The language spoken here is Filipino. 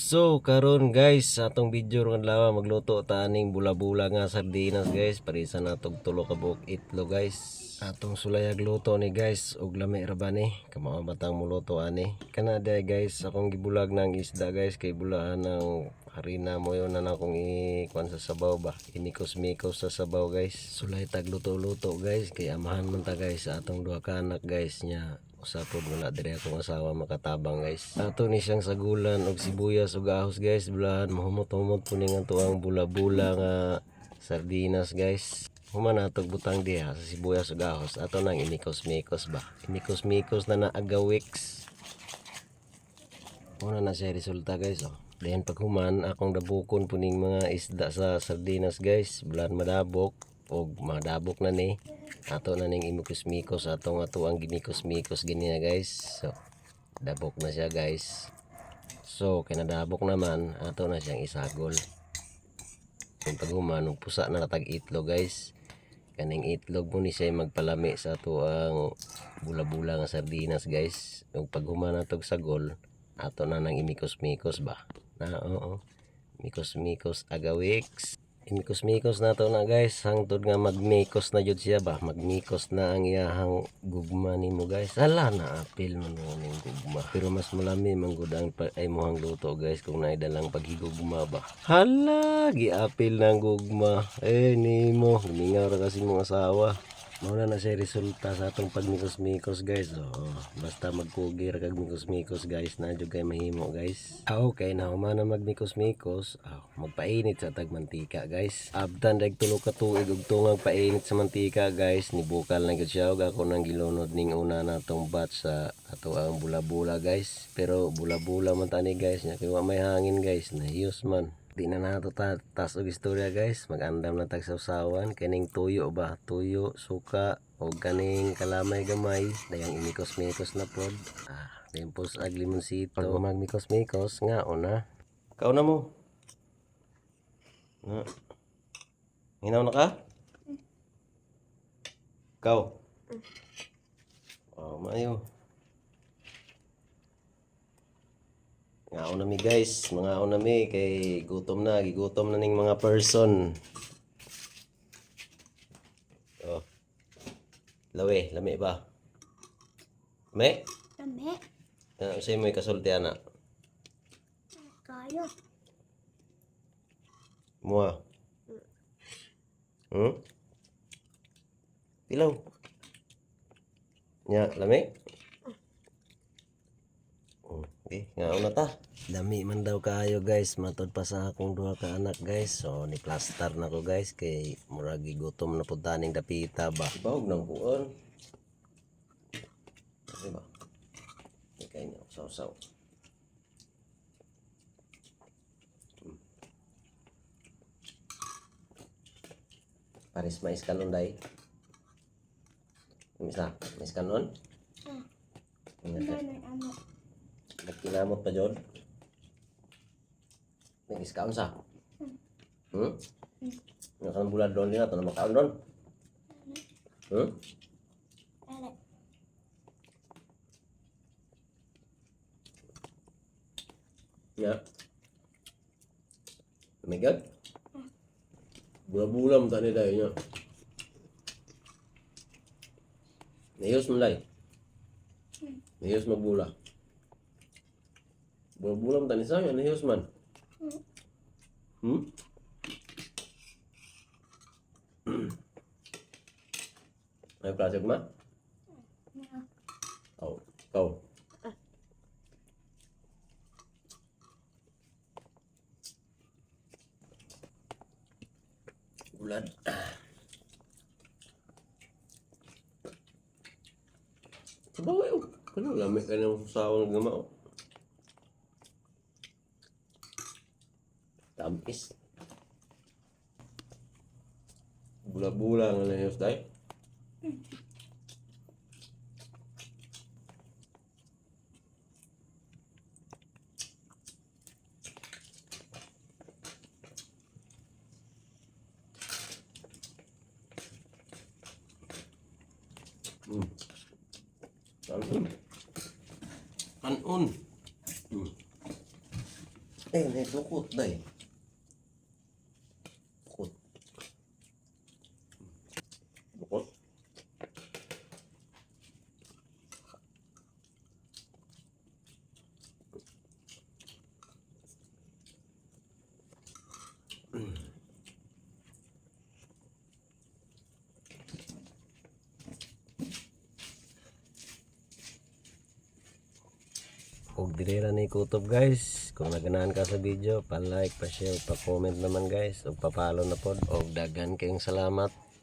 So karon guys, sa atong video ron lawa magluto ta aning bula-bula nga sardinas guys, parisa na tog tulo ka buok itlog guys. Atong sulayag luto ni guys og lami ra ba ni, kamao batang muluto ani. Kana day guys, akong gibulag ng isda guys kay bulaan ng harina mo yon na akong ikuan sa sabaw ba. Inikos-mikos sa sabaw guys. Sulay tag luto-luto guys kay amahan man ta guys sa atong duha ka anak guys nya. Usapod wala diri akong asawa makatabang guys. Ato ni siyang sagulan og sibuyas ug ahos guys, bulahan mahumot-humot po ning tuang bula-bula nga sardinas guys. Human natog butang diha sa sibuyas ug ahos. Ato nang inikos-mikos ba. Inikos-mikos na naagawix. Una na siya resulta guys oh. Then pag human akong dabukon po ning mga isda sa sardinas guys, bulahan madabok og madabok na ni. Ato na ning imikos-mikos atong ang gimikos-mikos gini na guys. So dabok na siya guys. So kinadabok naman ato na siyang isagol. Kung paghuman og pusa na tag itlog guys. Kaning itlog mo ni siya magpalami sa ato ang bula-bula nga sardinas guys. Ug paghuman natog sagol ato na nang imikos-mikos ba. Na oo. Mikos-mikos agawix. Imikos-mikos na to na guys, hangtod nga magmikos na jud siya ba, magmikos na ang iyahang gugma nimo guys. Hala na apil man mo ning gugma. Pero mas malami man gud ang ay mohang luto guys kung naay dalang paghigugma ba. Hala, giapil na ang gugma. Nimo, gumingaw ra kasi mong asawa. Mauna na siya resulta sa atong pagmikos-mikos guys. Basta magkugir kag mikos-mikos guys, na jud kay mahimo guys. Okay na humana magmikos-mikos, magpainit sa tag mantika guys. Abtan dag tulo ka tuig ug tungag painit sa mantika guys, nibukal na gyud siya ug ako nang gilunod ning una natong batch sa ato ang bula-bula guys. Pero bula-bula man tani guys, nya kay wa may hangin guys, nahiyos man. Di na nato tas og istorya guys, mag-andam na tag sausawan kaning tuyo ba, tuyo, suka o kaning kalamay gamay, dayang imikos-mikos na pod. Tempos ag limonsito. Pag magmikos-mikos nga una. Kauna mo. Na. Hinaw na ka? Kau. Mayo. Ngaon nami guys, mga nami kay gutom na, gigutom na ning mga person. Lami ba? Lami? Lami. Usay mo ikasulti ana. Kayo. Mua. Pilaw. Nya, lami? Okay, ngaon na ta. Lami man daw kaayo guys, matod pa sa akong duha ka anak guys. So ni plaster na ko guys kay murag gutom na pud taning dapita ba. Bawog nang buon. Diba? Kay niyo saw-saw. Paris mais kanon dai. Misa, mais kanon? Nagkinamot pa jod. Nag-iskaon sa. Nakang bulan doon din na ito na makaon doon. Ya. Tumigad? Bula-bula mo tani dahil niya. Nayos mo lay. Nayos magbula. Bula-bula mo tani sa'yo, nayos man. May plastic ma? Kau. Bulan. Sabaw yun. Kano lamig ka ng sawang gamao. Tampis. Bula-bula nga na yun tayo. Kanon. May dukot day. Dukot. Dukot. Ug diri ra ni kutob guys. Kung naganahan ka sa video, pa-like, pa-share, pa-comment naman guys, ug pa-follow na pod. Og daghan kayong salamat.